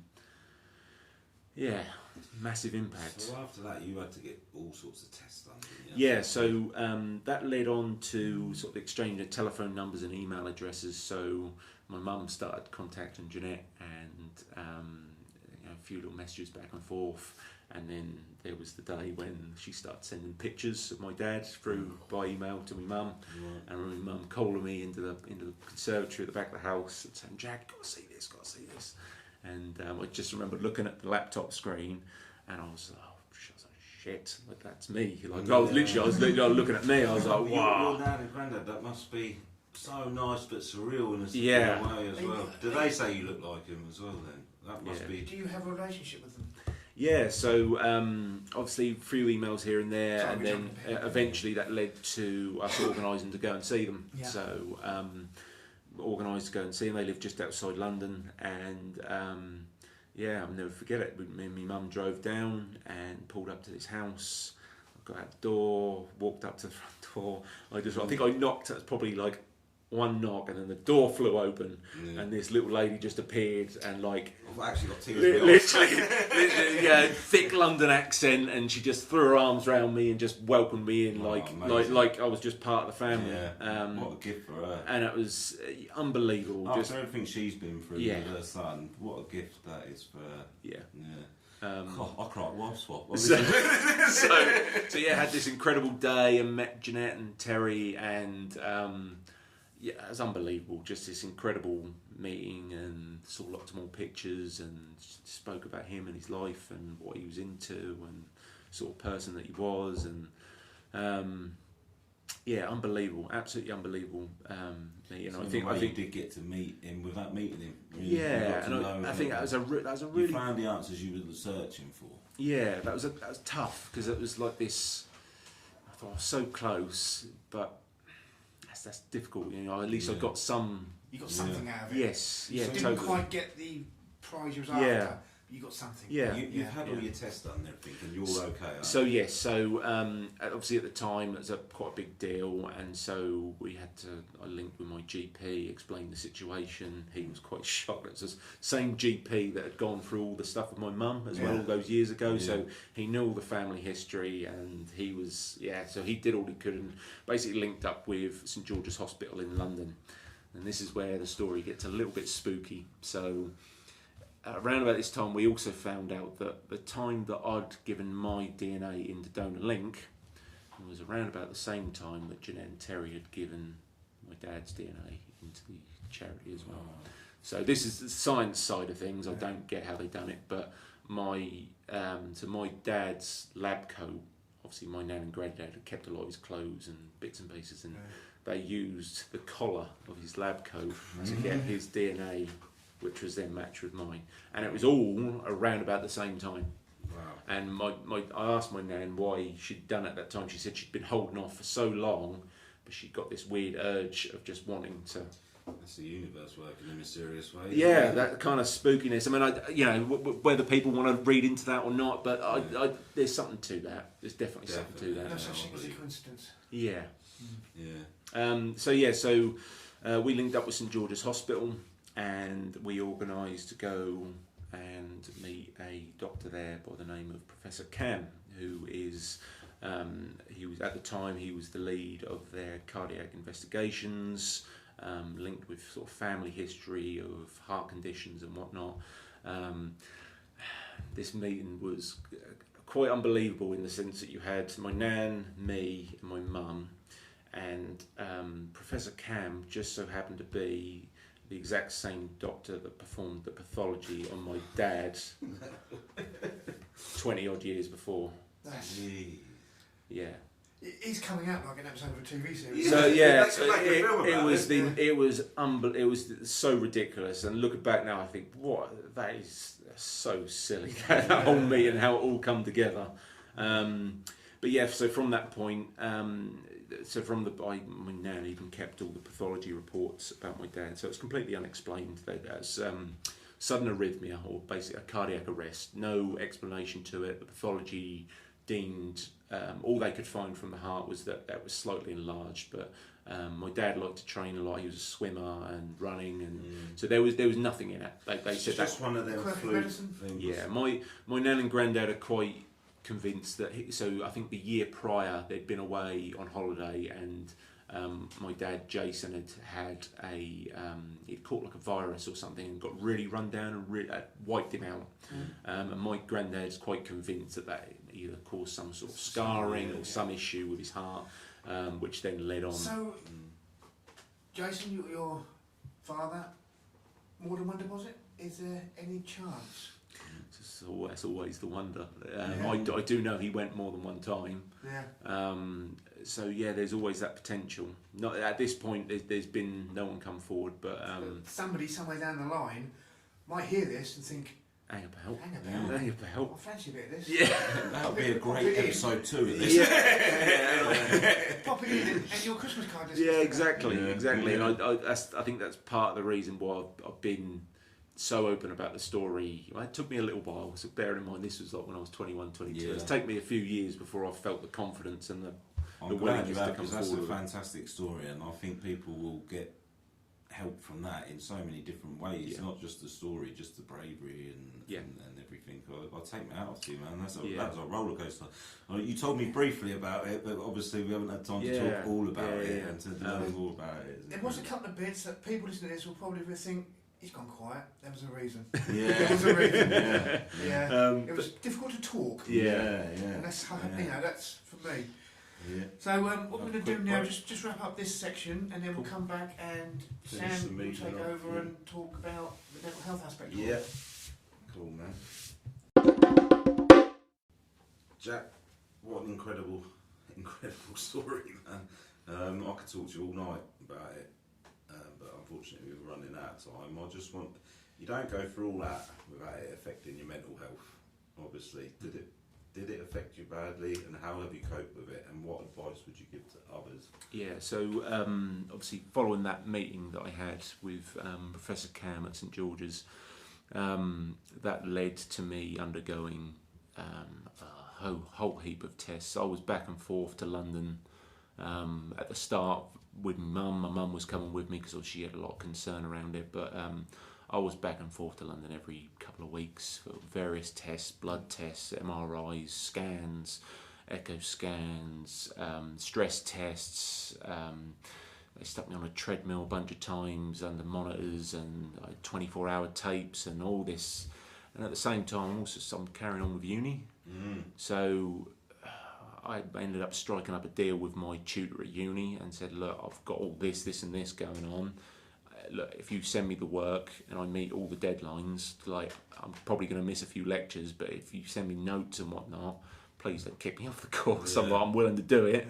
yeah, massive impact. So after that, you had to get all sorts of tests done, didn't you? Yeah, so that led on to sort of exchange of telephone numbers and email addresses. So my mum started contacting Jeanette, and a few little messages back and forth. And then there was the day when she started sending pictures of my dad through by email to my mum, and my mum calling me into the conservatory at the back of the house and saying, "Jack, got to see this, got to see this." And I just remember looking at the laptop screen, and I was like, "Shit, like that's me." Like I was literally looking at me. I was like, "Wow." Your dad and granddad, that must be so nice but surreal in a way as well. Do they say you look like him as well? Then that must be. Do you have a relationship with them? Yeah, so obviously through emails here and there, and then eventually that led to us organising to go and see them. Yeah. So organised to go and see them. They live just outside London, and I'll never forget it. Me and my mum drove down and pulled up to this house. I got out the door, walked up to the front door. I think I knocked. It was probably like one knock, and then the door flew open, and this little lady just appeared, and like I've actually got tears. literally, thick London accent, and she just threw her arms around me and just welcomed me in, like I was just part of the family. Yeah. What a gift for her! And it was unbelievable. After just everything she's been through with her son, what a gift that is for her. Yeah. I cried wife swap. So had this incredible day and met Jeanette and Terry, and it was unbelievable. Just this incredible meeting, and saw lots more pictures, and spoke about him and his life and what he was into and sort of person that he was, and unbelievable, absolutely unbelievable. I think you did get to meet him without meeting him. Really. Yeah, and I think that was a really. You found the answers you were searching for. Yeah, that was tough, because it was like this. I thought I was so close, but that's difficult. At least I got some. You got something out of it. Yes, yeah, so totally. Didn't quite get the prize you was after. Yeah. You got something. Yeah, you've had all your tests done and everything, and you're okay. So yes, obviously at the time it was quite a big deal, and so I linked with my GP, explained the situation. He was quite shocked. It's the same GP that had gone through all the stuff with my mum as well all those years ago. Yeah. So he knew all the family history, and he was so he did all he could, and basically linked up with St George's Hospital in London. And this is where the story gets a little bit spooky. So around about this time, we also found out that the time that I'd given my DNA into Donor Link was around about the same time that Jeanette and Terry had given my dad's DNA into the charity as well. So this is the science side of things. I don't get how they done it, but my dad's lab coat, obviously my nan and granddad had kept a lot of his clothes and bits and pieces, and they used the collar of his lab coat to get his DNA, which was then matched with mine, and it was all around about the same time. Wow. And I asked my nan why she'd done it at that time. She said she'd been holding off for so long, but she got this weird urge of just wanting to. That's the universe working in a mysterious way. Yeah, that kind of spookiness. I mean, whether people want to read into that or not, but there's something to that. There's definitely something to that. No such thing as a coincidence. Yeah. Yeah. So we linked up with St George's Hospital, and we organised to go and meet a doctor there by the name of Professor Cam, who is he was at the time he was the lead of their cardiac investigations, linked with sort of family history of heart conditions and whatnot. This meeting was quite unbelievable in the sense that you had my nan, me, and my mum, and Professor Cam just so happened to be the exact same doctor that performed the pathology on my dad 20 odd years before. Yeah. He's coming out like an episode of a TV series. So it was so ridiculous, and looking back now, I think that is so silly. That whole meeting, how it all come together. But yeah, so from that point, my nan even kept all the pathology reports about my dad, so it's completely unexplained. That's sudden arrhythmia, or basically a cardiac arrest. No explanation to it. The pathology deemed all they could find from the heart was that was slightly enlarged. But my dad liked to train a lot. He was a swimmer and running, and so there was nothing in it. They said It's just that one of them Perfect fluke medicine. things. yeah, my nan and granddad are quite convinced that. So I think the year prior they'd been away on holiday, and my dad Jason had he'd caught like a virus or something and got really run down and wiped him out. And my granddad's quite convinced that either caused some sort of scarring or some issue with his heart, which then led on. So, Jason, your father, more than one deposit? Is there any chance? So that's always the wonder. I do know he went more than one time. Yeah. So yeah, there's always that potential. Not at this point. There's been no one come forward, but somebody somewhere down the line might hear this and think, hang about. hang about. I fancy a bit of this. Yeah, That'll be a great episode 2 of this. Pop it in and your Christmas card. Yeah, exactly. Yeah. And I think that's part of the reason why I've been so open about the story. Well, it took me a little while, so bear in mind this was like when I was 21, 22. Yeah. It's taken me a few years before I felt the confidence and the I'm glad you willingness have, to come because that's a forward. fantastic story, and I think people will get help from that in so many different ways. Yeah. Not just the story, just the bravery and everything. I'll take my hat off to you, man. That was a roller coaster. You told me briefly about it, but obviously we haven't had time to talk all about it and to know more about it. There was a couple of bits that people listening to this will probably think, he's gone quiet. There was a reason. Yeah. There was a reason. Yeah. It was difficult to talk. Yeah. And that's how, that's for me. Yeah. So what we're going to do now, just wrap up this section, and then we'll come back and Finish the Sam will meeting take off, over and talk about the mental health aspect of Yeah. it. Cool, man. Jack, what an incredible story, man. I could talk to you all night about it, but unfortunately we're running out of time. I just want, you don't go through all that without it affecting your mental health. Obviously, did it affect you badly, and how have you coped with it, and what advice would you give to others? Yeah, so obviously following that meeting that I had with Professor Cam at St George's, that led to me undergoing a whole heap of tests. I was back and forth to London at the start with my mum. My mum was coming with me because she had a lot of concern around it, but I was back and forth to London every couple of weeks for various tests, blood tests, MRIs, scans, echo scans, stress tests. They stuck me on a treadmill a bunch of times under monitors and 24-hour tapes and all this. And at the same time, I'm carrying on with uni. So I ended up striking up a deal with my tutor at uni and said, look, I've got all this and this going on. Look, if you send me the work and I meet all the deadlines, like I'm probably going to miss a few lectures, but if you send me notes and whatnot, please don't kick me off the course. Yeah. I'm willing to do it.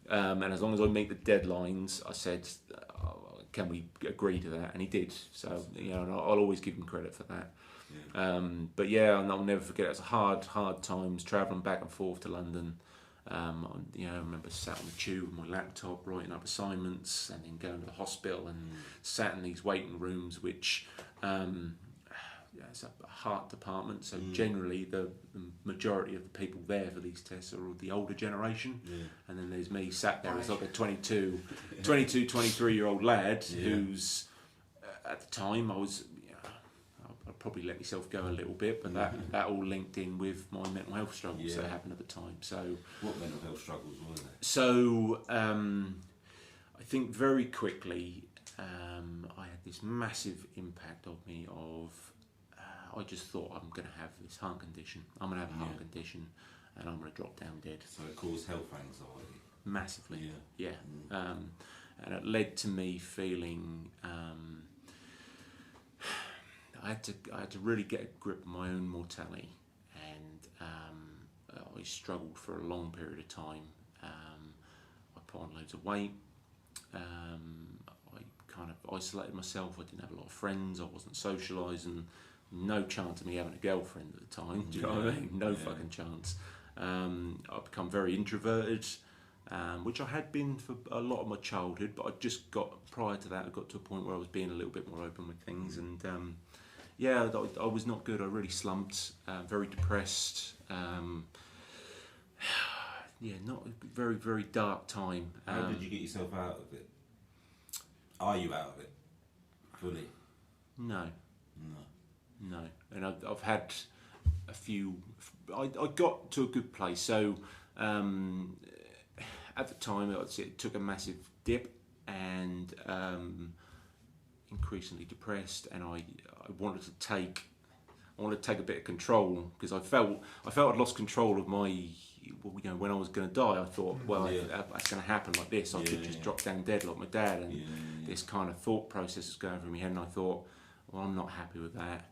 And as long as I meet the deadlines, I said, can we agree to that? And he did. So, and I'll always give him credit for that. Yeah. But yeah, and I'll never forget, it was hard times travelling back and forth to London. I remember sat on the tube with my laptop writing up assignments and then going to the hospital and sat in these waiting rooms, which it's a heart department, so generally the majority of the people there for these tests are all the older generation, and then there's me sat there as like a 22, 23-year-old lad who's at the time I'd probably let myself go a little bit, but that all linked in with my mental health struggles that happened at the time. So, what mental health struggles were there? So, I think very quickly I had this massive impact of me I just thought, I'm going to have this heart condition. I'm going to have a heart condition, and I'm going to drop down dead. So it caused health anxiety? Massively, yeah. And it led to me feeling I had to really get a grip of my own mortality, and I struggled for a long period of time. I put on loads of weight. I kind of isolated myself. I didn't have a lot of friends. I wasn't socialising. No chance of me having a girlfriend at the time. Do you know what I mean? No fucking chance. I've become very introverted, which I had been for a lot of my childhood, but prior to that, I got to a point where I was being a little bit more open with things, and I was not good. I really slumped, very depressed, Yeah, not a very, very dark time. How did you get yourself out of it? Are you out of it fully? No. And I've had a few. I got to a good place. So at the time, I'd say it took a massive dip, and increasingly depressed, and I wanted to take a bit of control, because I felt I'd lost control of my. Well, when I was going to die, I thought, that's going to happen like this. I could just drop down dead like my dad, and this kind of thought process was going through my head, and I thought, well, I'm not happy with that.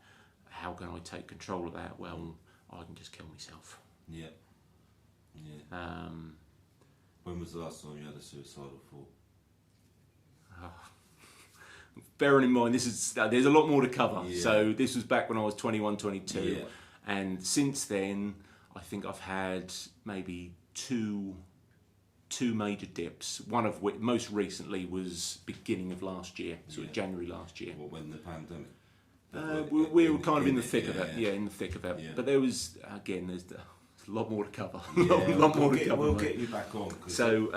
How can I take control of that? Well, I can just kill myself. Yeah. When was the last time you had a suicidal thought? Bearing in mind, there's a lot more to cover. Yeah. So this was back when I was 21, 22, Yeah. and since then, I think I've had maybe two major dips. One of which, most recently, was beginning of last year, sort of January last year. What, when the pandemic? We were kind of in the thick of it. Yeah, in the thick of it. Yeah. But there's a lot more to cover. Yeah, a lot more to cover. We'll get you back on. So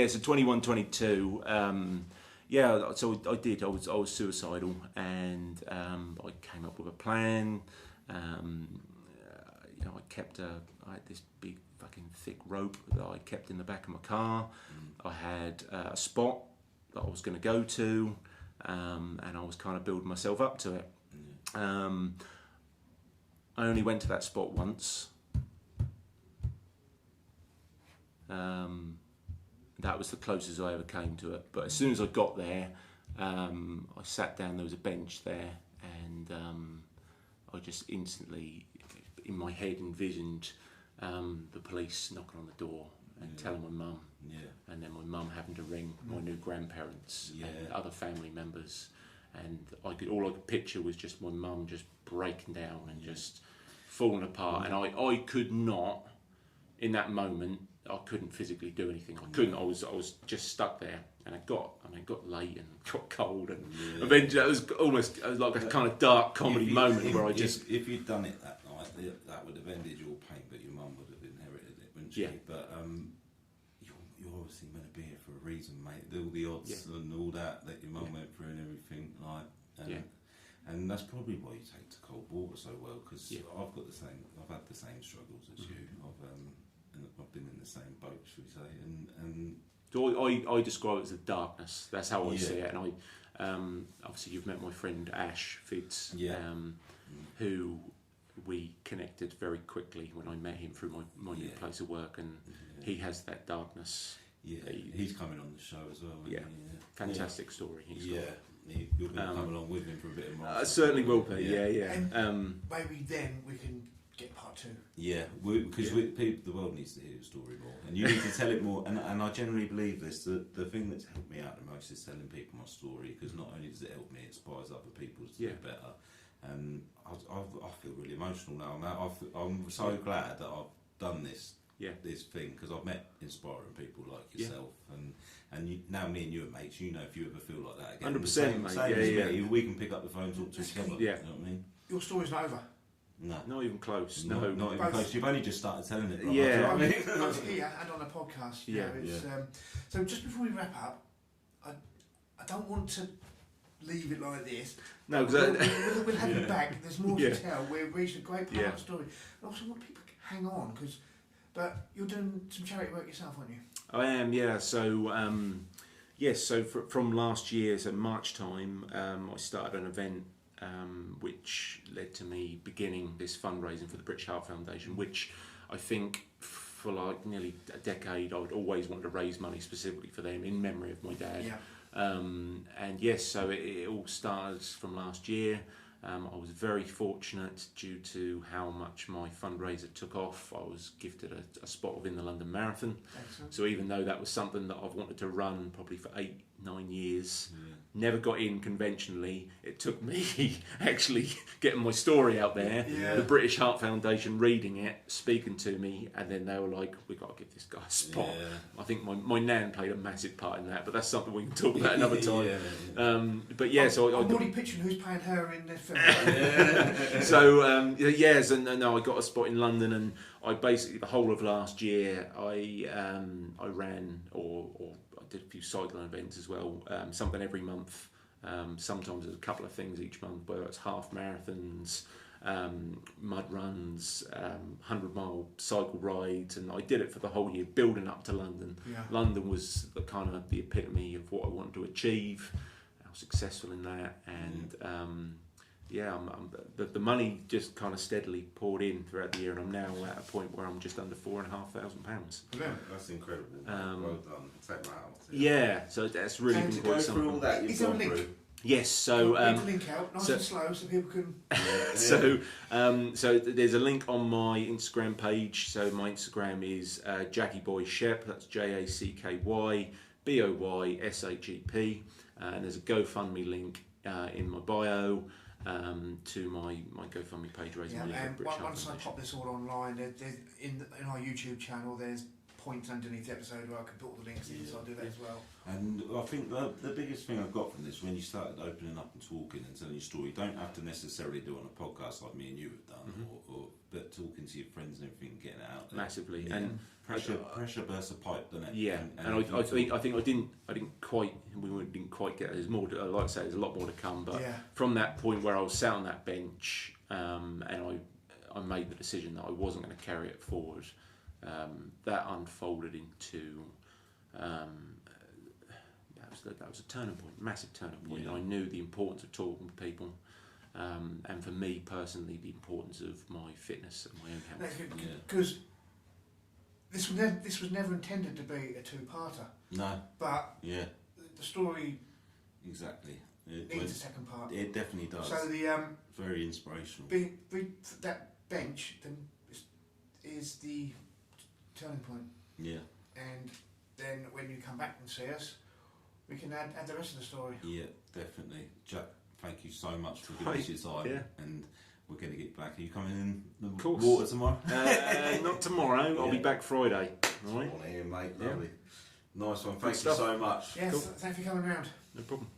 so 21, 22. So I did. I was suicidal, and I came up with a plan. I had this big fucking thick rope that I kept in the back of my car. I had a spot that I was going to go to, and I was kind of building myself up to it. I only went to that spot once. That was the closest I ever came to it. But as soon as I got there, I sat down. There was a bench there, and I just instantly, in my head, envisioned the police knocking on the door and telling my mum, and then my mum having to ring my new grandparents and other family members, and all I could picture was just my mum just breaking down and just falling apart, and I could not, in that moment, I couldn't physically do anything. I couldn't. I was just stuck there, and it got late and got cold, and eventually it was like a kind of dark comedy moment where if you'd done it that night, that would have ended your pain, but your mum would have inherited it, wouldn't she? Yeah. But you're obviously meant to be here for a reason, mate. All the odds and all that your mum went through and everything, and that's probably why you take to cold water so well, because I've had the same struggles as you. I've been in the same boat, should we say, and so I describe it as the darkness. That's how I see it, and obviously you've met my friend Ash Fitz, who we connected very quickly when I met him through my new place of work, and he has that darkness. Yeah, he's coming on the show as well. Fantastic story. You're going to come along with him for a bit more. I certainly will be. Yeah. And maybe then we can get part two. Yeah, because the world needs to hear your story more, and you need to tell it more. And I generally believe this. The thing that's helped me out the most is telling people my story, because not only does it help me, it inspires other people to do better. And I feel really emotional now. I'm so glad that I've done this thing, because I've met inspiring people like yourself, and now me and you are mates. If you ever feel like that again, 100%, mate. Same as me. We can pick up the phone, talk to each other. Yeah. You know what I mean? Your story's not over. No, not even close. Not even close. You've only just started telling it. Right? Yeah. I mean, both here and on the podcast. So just before we wrap up, I don't want to leave it like this. No, because we'll have you back. There's more to tell. We're reaching a great part of the story. I also want people to hang on, but you're doing some charity work yourself, aren't you? I am, yeah. So, from last year, so March time, I started an event which led to me beginning this fundraising for the British Heart Foundation, which I think for like nearly a decade I would always want to raise money specifically for them in memory of my dad. Yeah. So it all started from last year. I was very fortunate due to how much my fundraiser took off. I was gifted a spot within the London Marathon. Excellent. So even though that was something that I've wanted to run probably for 8-9 years, never got in conventionally. It took me actually getting my story out there, the British Heart Foundation reading it, speaking to me, and then they were like, we've got to give this guy a spot. I think my nan played a massive part in that, but that's something we can talk about another time. So I'm already picturing who's playing her in this film. So, and I got a spot in London, and I basically, the whole of last year, I ran or I did a few cycling events as well, something every month. Sometimes there's a couple of things each month, whether it's half marathons, mud runs, 100-mile cycle rides, and I did it for the whole year, building up to London. Yeah. London was the kind of the epitome of what I wanted to achieve. I was successful in that, and the money just kind of steadily poured in throughout the year, and I'm now at a point where I'm just under £4,500. Yeah, that's incredible. Well done. Take that out. Yeah, so that's really And been To quite go something. through all that you've Is there a gone link? through. Yes, so Leave the link out, nice so- and slow, so people can. So there's a link on my Instagram page. So my Instagram is Jackie Boy Shep. That's JACKYBOYSHEP. And there's a GoFundMe link in my bio to my GoFundMe page, raising money for And British Heart once I Foundation. pop this all online, there's in our YouTube channel, there's points underneath the episode where I can put all the links in, so I'll do that as well. And I think the biggest thing I got from this, when you started opening up and talking and telling your story, you don't have to necessarily do it on a podcast like me and you have done, but talking to your friends and everything, getting it out there. Massively. Yeah. And pressure bursts a pipe, doesn't it? yeah, and I think I didn't quite get. There's more. Like I say, there's a lot more to come. But from that point where I was sat on that bench, and I made the decision that I wasn't going to carry it forward. That unfolded into that was a turning point, massive turning point. Yeah. I knew the importance of talking to people, and for me personally, the importance of my fitness and my own health. Because this was never intended to be a two-parter. No. But yeah, the story exactly needs a second part. It definitely does. So the very inspirational. that bench is the turning point. Yeah. And then when you come back and see us, we can add the rest of the story. Yeah, definitely. Jack, thank you so much for giving us your time. Yeah. And we're going to get back. Are you coming in the course. water tomorrow? Not tomorrow. I'll be back Friday. All right. On here, mate. Yeah. Lovely. Nice one. Thank you stuff. so much. Yes, Cool. thanks for coming round. No problem.